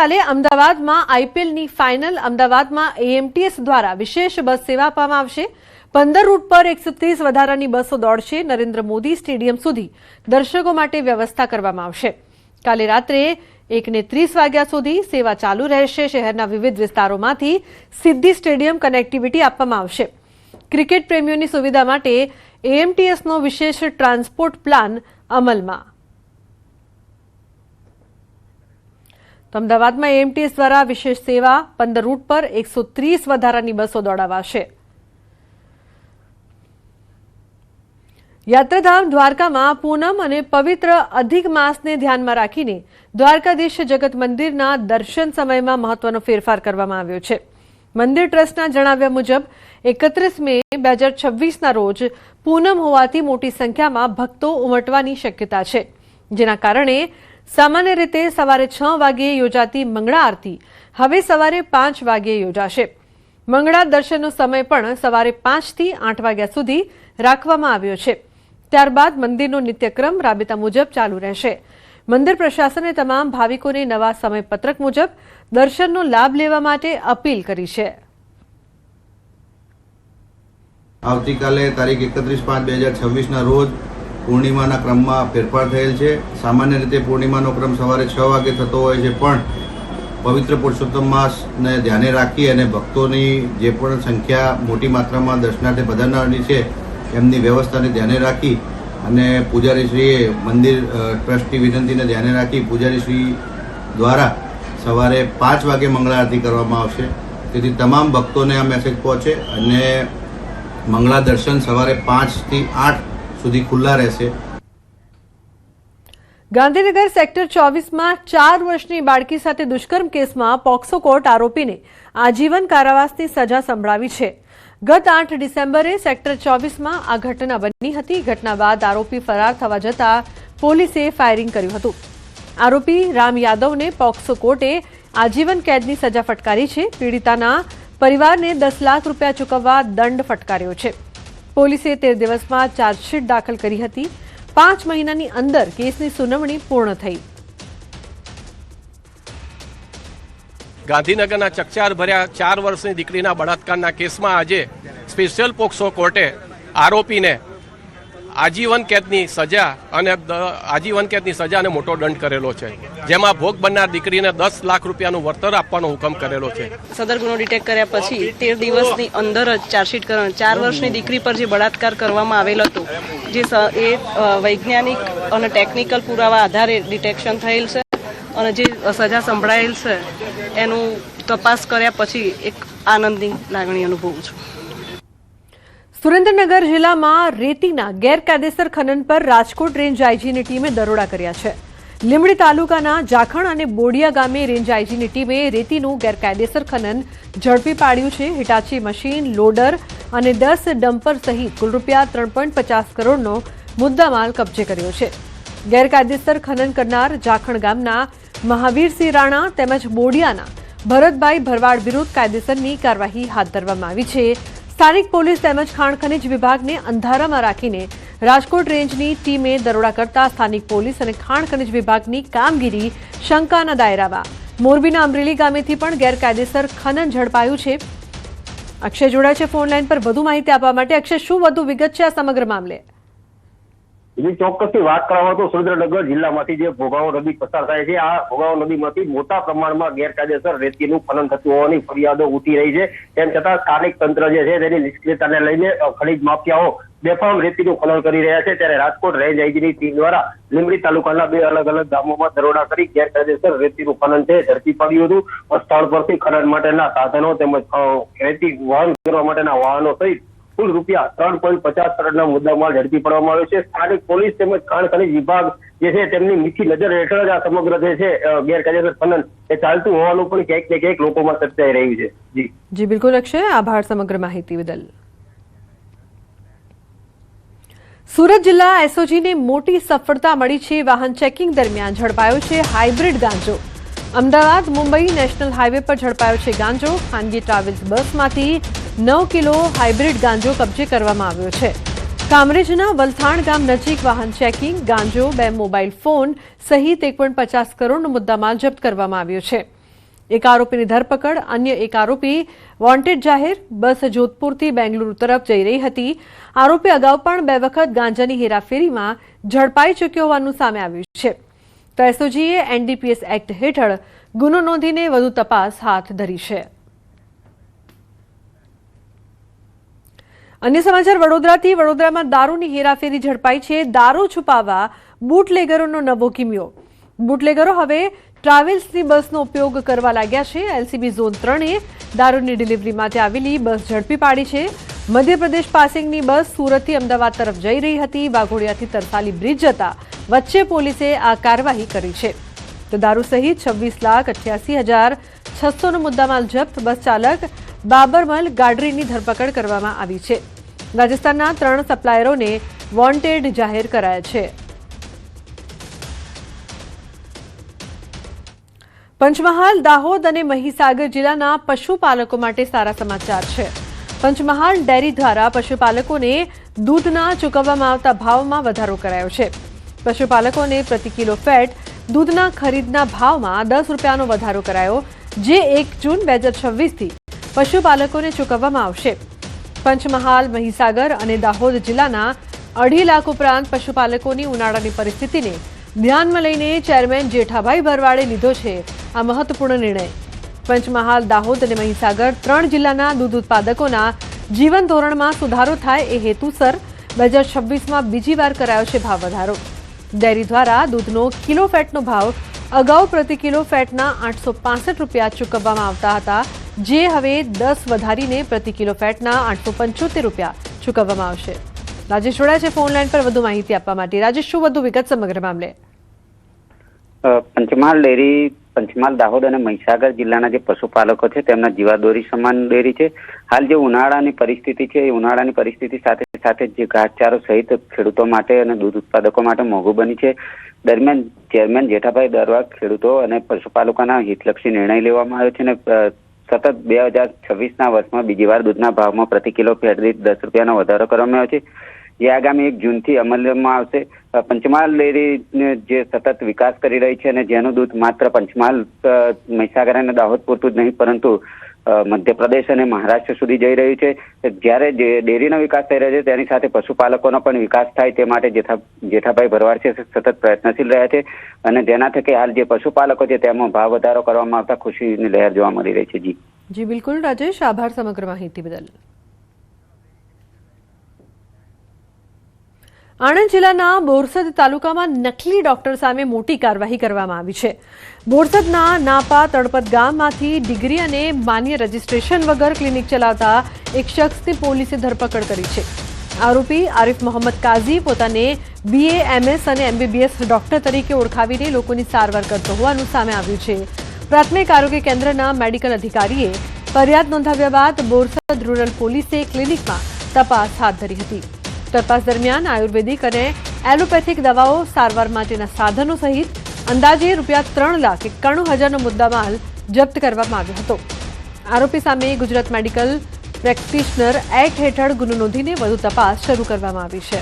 આવતીકાલે અમદાવાદમાં આઈપીએલની ફાઇનલ અમદાવાદમાં એએમટીએસ દ્વારા વિશેષ બસ સેવા આપવામાં આવશે। 15 રૂટ પર 130 વધારાની બસો દોડશે। નરેન્દ્ર મોદી સ્ટેડિયમ સુધી દર્શકો માટે વ્યવસ્થા કરવામાં આવશે। કાલે રાત્રે 1:30 વાગ્યા સુધી સેવા ચાલુ રહેશે। શહેરના વિવિધ વિસ્તારોમાંથી સીધી સ્ટેડિયમ કનેક્ટિવિટી આપવામાં આવશે। ક્રિકેટ પ્રેમીઓની સુવિધા માટે એએમટીએસનો વિશેષ ટ્રાન્સપોર્ટ પ્લાન અમલમાં। અમદાવાદમાં એએમટીએસ દ્વારા વિશેષ સેવા 15 રૂટ પર 130 વધારાની બસો દોડાવાશે। યાત્રાધામ દ્વારકામાં પૂનમ અને પવિત્ર અધિક માસને ધ્યાનમાં રાખીને દ્વારકાધીશ જગત મંદિરના દર્શન સમયમાં મહત્વનો ફેરફાર કરવામાં આવ્યો છે। મંદિર ટ્રસ્ટના જણાવ્યા મુજબ 31 મે 2026ના રોજ પૂનમ હોવાથી મોટી સંખ્યામાં ભક્તો ઉમટવાની શક્યતા છે, જેના કારણે સામાન્ય રીતે સવારે 6 વાગ્યે યોજાતી મંગળા આરતી હવે સવારે 5 વાગ્યે યોજાશે। મંગળા દર્શનનો સમય પણ સવારે 5 થી 8 વાગ્યા સુધી રાખવામાં આવ્યો છે। ત્યારબાદ મંદિરનો નિત્યક્રમ રાબેતા મુજબ ચાલુ રહેશે। મંદિર પ્રશાસને તમામ ભાવિકોને નવા સમયપત્રક મુજબ દર્શનનો લાભ લેવા માટે અપીલ કરી છે। આવતીકાલે તારીખ 31/5/2026ના રોજ પૂર્ણિમાના ક્રમમાં ફેરફાર થયેલ છે। સામાન્ય રીતે પૂર્ણિમાનો ક્રમ સવારે 6 વાગે થતો હોય છે, પણ પવિત્ર પુરુષોત્તમ માસને ધ્યાને રાખી અને ભક્તોની જે પણ સંખ્યા મોટી માત્રામાં દર્શનાર્થે પધારનારની છે એમની વ્યવસ્થાને ધ્યાને રાખી અને પૂજારીશ્રીએ મંદિર ટ્રસ્ટની વિનંતીને ધ્યાને રાખી પૂજારીશ્રી દ્વારા સવારે 5 વાગે મંગળા આરતી કરવામાં આવશે। તેથી તમામ ભક્તોને આ મેસેજ પહોંચે અને મંગળા દર્શન સવારે 5 થી 8 સુધી ખુલ્લા રહેશે। ગાંધીનગર સેક્ટર 24માં 4 વર્ષની બાળકી સાથે દુષ્કર્મ કેસમાં પોક્સો કોર્ટ આરોપીને આજીવન કારાવાસની સજા સંભળાવી છે। ગત 8 ડિસેમ્બરે સેક્ટર 24માં આ ઘટના બની હતી। ઘટના બાદ આરોપી ફરાર થવા જતા પોલીસે ફાયરિંગ કર્યું હતું। આરોપી રામ યાદવને પોક્સો કોર્ટે આજીવન કેદની સજા ફટકારી છે। પીડિતાના પરિવારને 10 લાખ રૂપિયા ચૂકવવા દંડ ફટકાર્યો છે। પોલીસે 13 દિવસમાં ચાર્જશીટ દાખલ કરી હતી। 5 મહિનાની અંદર કેસની સુનાવણી પૂર્ણ થઈ। ગાંધીનગરના ચકચાર ભર્યા 4 વર્ષની દીકરીના બળાત્કારના કેસમાં આજે સ્પેશિયલ પોક્સો કોર્ટે આરોપીને આજીવન કેદની સજા અને મોટો દંડ કરેલો છે, જેમાં ભોગ બનનાર દીકરીને 10 લાખ રૂપિયાનું વળતર આપવાનો હુકમ કરેલો છે। સદર ગુનો ડિટેક્ટ કર્યા પછી 13 દિવસની અંદર જ ચાર્જશીટ કરવાનો 4 વર્ષની દીકરી પર જે બળાત્કાર કરવામાં આવેલ હતો, જે એ વૈજ્ઞાનિક અને ટેકનિકલ પુરાવા આધારે ડિટેક્શન થયેલ છે અને જે સજા સંભળાયેલ છે એનું તપાસ કર્યા પછી એક આનંદની લાગણી અનુભવું છું। સુરેન્દ્રનગર જિલ્લામાં રેતીના ગેરકાયદેસર ખનન પર રાજકોટ રેન્જ આઈજીની ટીમે દરોડા કર્યા છે। લીંબડી તાલુકાના જાખણ અને બોડિયા ગામે રેન્જ આઈજીની ટીમે રેતીનું ગેરકાયદેસર ખનન ઝડપી પાડ્યું છે। હિટાચી મશીન, લોડર અને 10 ડમ્પર સહિત કુલ રૂપિયા 3.50 કરોડનો મુદ્દામાલ કબજે કર્યો છે। ગેરકાયદેસર ખનન કરનાર જાખણ ગામના મહાવીરસિંહ રાણા તેમજ બોડિયાના ભરતભાઈ ભરવાડ વિરુદ્ધ કાયદેસરની કાર્યવાહી હાથ ધરવામાં આવી છે। સ્થાનિક પોલીસ તેમજ ખાણ ખનીજ વિભાગને અંધારામાં રાખીને રાજકોટ રેન્જની ટીમે દરોડા કરતા સ્થાનિક પોલીસ અને ખાણ ખનીજ વિભાગની કામગીરી શંકાના દાયરામાં। મોરબીના અમરેલી ગામેથી પણ ગેરકાયદેસર ખનન ઝડપાયું છે। અક્ષય જોડાય છે ફોન લાઈન પર વધુ માહિતી આપવા માટે। અક્ષય, શું વધુ વિગત છે આ સમગ્ર મામલે? ચોક્કસથી વાત કરવામાં તો સુરેન્દ્રનગર જિલ્લામાંથી જે ભોગાવો નદી પસાર થાય છે, આ ભોગાવો નદીમાંથી મોટા પ્રમાણમાં ગેરકાયદેસર રેતીનું ખનન થતું હોવાની ફરિયાદો ઉઠી રહી છે। તેમ છતાં સ્થાનિક તંત્ર જે છે તેની નિષ્ક્રિયતાને લઈને ખનીજ માફિયાઓ બેફામ રેતીનું ખનન કરી રહ્યા છે। ત્યારે રાજકોટ રેન્જ આઈજીની ટીમ દ્વારા લીંબડી તાલુકાના 2 અલગ અલગ ગામોમાં દરોડા કરી ગેરકાયદેસર રેતીનું ખનન છે ઝડપી પડ્યું હતું। સ્થળ પરથી ખનન માટેના સાધનો તેમજ રેતી વહન કરવા માટેના વાહનો સહિત કુલ રૂપિયા 3.50 કરોડના મુદ્દામાલ ઝડપી પડવામાં આવ્યો છે। સ્થાનિક પોલીસ તેમજ ખાણ ખનીજ વિભાગ જે છે તેમની મીઠી નજર હેઠળ જ આ સમગ્ર જે છે ગેરકાયદેસર ખનન એ ચાલતું હોવાનું પણ ક્યાંક ને ક્યાંક લોકોમાં ચર્ચાઈ રહ્યું છે। જી બિલકુલ અક્ષય, આભાર સમગ્ર માહિતી બદલ। સુરત જિલ્લા એસઓજીને મોટી સફળતા મળી છે। વાહન ચેકિંગ દરમિયાન ઝડપાયો છે હાઇબ્રિડ ગાંજો। અમદાવાદ મુંબઈ નેશનલ હાઈવે પર ઝડપાયો છે ગાંજો। ખાનગી ટ્રાવેલ્સ બસમાંથી 9 કિલો હાઇબ્રિડ ગાંજો કબજે કરવામાં આવ્યો છે। કામરેજના વલથાણ ગામ નજીક વાહન ચેકિંગ, ગાંજો, 2 મોબાઈલ ફોન સહિત 1.50 કરોડનો મુદ્દામાલ જપ્ત કરવામાં આવ્યો છે। એક આરોપીની ધરપકડ, અન્ય એક આરોપી વોન્ટેડ જાહેર. બસ જોધપુરથી બેંગલુરુ તરફ જઈ રહી હતી. આરોપી અગાઉ પણ 2 વખત ગાંજાની હેરાફેરીમાં ઝડપાઈ ચૂક્યો હોવાનું સામે આવ્યું છે. તો એસઓજીએ એનડીપીએસ એક્ટ હેઠળ ગુનો નોંધીને વધુ તપાસ હાથ ધરી છે. અન્ય સમાચાર વડોદરાથી. વડોદરામાં દારૂની હેરાફેરી ઝડપાઈ છે. દારૂ છુપાવવા બુટલેગરોનો નવો કિમિયો. બુટલેગરો હવે ટ્રાવેલ્સની બસનો ઉપયોગ કરવા લાગ્યા છે. એલસીબી ઝોન 3એ દારૂની ડિલિવરી માટે આવેલી બસ ઝડપી પાડી છે. મધ્યપ્રદેશ પાસિંગની બસ સુરતથી અમદાવાદ તરફ જઈ રહી હતી. વાઘોડિયાથી તરસાલી બ્રિજ જતા વચ્ચે પોલીસે આ કાર્યવાહી કરી છે. તો દારૂ સહિત 26,88,600નો મુદ્દામાલ જપ્ત. બસ ચાલક બાબરમલ ગાડરીની ધરપકડ કરવામાં આવી છે. રાજસ્થાનના 3 સપ્લાયરોને વોન્ટેડ જાહેર કરાયા છે. પંચમહાલ, દાહોદ અને મહીસાગર જિલ્લાના પશુપાલકો માટે સારા સમાચાર છે. પંચમહાલ ડેરી દ્વારા પશુપાલકોને દૂધના ચૂકવવામાં આવતા ભાવમાં વધારો કરાયો છે. પશુપાલકોને પ્રતિ કિલો ફેટ દૂધના ખરીદના ભાવમાં 10 રૂપિયાનો વધારો કરાયો, જે 1 જૂન 2026થી પશુપાલકોને ચૂકવવામાં આવશે. પંચમહાલ, મહીસાગર અને દાહોદ જિલ્લાના 2.5 લાખ ઉપરાંત પશુપાલકોની ઉનાળાની પરિસ્થિતિને ધ્યાનમાં લઈને ચેરમેન જેઠાભાઈ ભરવાડે લીધો છે આ મહત્વપૂર્ણ નિર્ણય. પંચમહાલ, દાહોદ અને મહીસાગર 3 જિલ્લાના દૂધ ઉત્પાદકોના જીવન ધોરણમાં સુધારો થાય એ હેતુસર 2026માં બીજી વાર કરાયો છે ભાવ વધારો. ડેરી દ્વારા દૂધનો કિલો ફેટનો ભાવ અગાઉ પ્રતિ કિલો ફેટના 865 રૂપિયા ચૂકવવામાં આવતા હતા, જે હવે 10 વધારીને પ્રતિ કિલો ફેટના 875 રૂપિયા ચૂકવવામાં આવશે. રાજેશ જોડાયા છે ફોન લાઈન પર વધુ માહિતી આપવા માટે. રાજેશ, શું વધુ વિગત સમગ્ર મામલે? પંચમહાલ ડેરી પંચમહાલ, દાહોદ અને મહીસાગર જિલ્લાના જે પશુપાલકો છે તેમના જીવાદોરી સમાન ડેરી છે. હાલ જે ઉનાળાની પરિસ્થિતિ છે એ ઉનાળાની પરિસ્થિતિ સાથે સાથે જે ઘાસચારો સહિત ખેડૂતો માટે અને દૂધ ઉત્પાદકો માટે મોંઘું બની છે. દરમિયાન ચેરમેન જેઠાભાઈ ભરવાડ ખેડૂતો અને પશુપાલકોના હિતલક્ષી નિર્ણય લેવામાં આવ્યો છે અને સતત 2026ના વર્ષમાં બીજી વાર દૂધના ભાવમાં પ્રતિ કિલો ફેટ દીઠ 10 રૂપિયાનો વધારો કરવામાં આવ્યો છે, જે આગામી 1 જૂનથી અમલમાં આવશે. પંચમહાલ ડેરી જે સતત વિકાસ કરી રહી છે અને જેનું દૂધ માત્ર પંચમહાલ, મહીસાગર અને દાહોદ પૂરતું જ નહીં પરંતુ મધ્યપ્રદેશ અને મહારાષ્ટ્ર સુધી જઈ રહ્યું છે. જ્યારે ડેરીનો વિકાસ થઈ રહ્યો છે તેની સાથે પશુપાલકોનો પણ વિકાસ થાય તે માટે જેઠાભાઈ ભરવાડ છે સતત પ્રયત્નશીલ રહ્યા છે અને જેના થકી હાલ જે પશુપાલકો છે તેમાં ભાવ વધારો કરવામાં આવતા ખુશીની લહેર જોવા મળી રહી છે. જી બિલકુલ રાજેશ, આભાર સમગ્ર માહિતી બદલ. આણંદ જિલ્લાના બોરસદ તાલુકામાં નકલી ડોક્ટર સામે મોટી કાર્યવાહી કરવામાં આવી છે. બોરસદના નાપા તળપત ગામમાંથી ડિગ્રી અને માન્ય રજીસ્ટ્રેશન વગર ક્લિનિક ચલાવતા એક શખ્સની પોલીસે ધરપકડ કરી છે. આરોપી આરિફ મોહમ્મદ કાઝી પોતાને BA, MS અને MBBS ડોક્ટર તરીકે ઓળખાવીને લોકોની સારવાર કરતો હોવાનું સામે આવ્યું છે. પ્રાથમિક આરોગ્ય કેન્દ્રના મેડિકલ અધિકારીએ ફરિયાદ નોંધાવ્યા બાદ બોરસદ રૂરલ પોલીસે ક્લિનિકમાં તપાસ હાથ ધરી હતી. તપાસ દરમિયાન આયુર્વેદિક અને એલોપેથિક દવાઓ, સારવાર માટેના સાધનો સહિત અંદાજે ₹3,91,000નો મુદ્દામાલ જપ્ત કરવામાં આવ્યો હતો. આરોપી સામે ગુજરાત મેડિકલ પ્રેક્ટિશનર એક્ટ હેઠળ ગુનો નોંધીને વધુ તપાસ શરૂ કરવામાં આવી છે.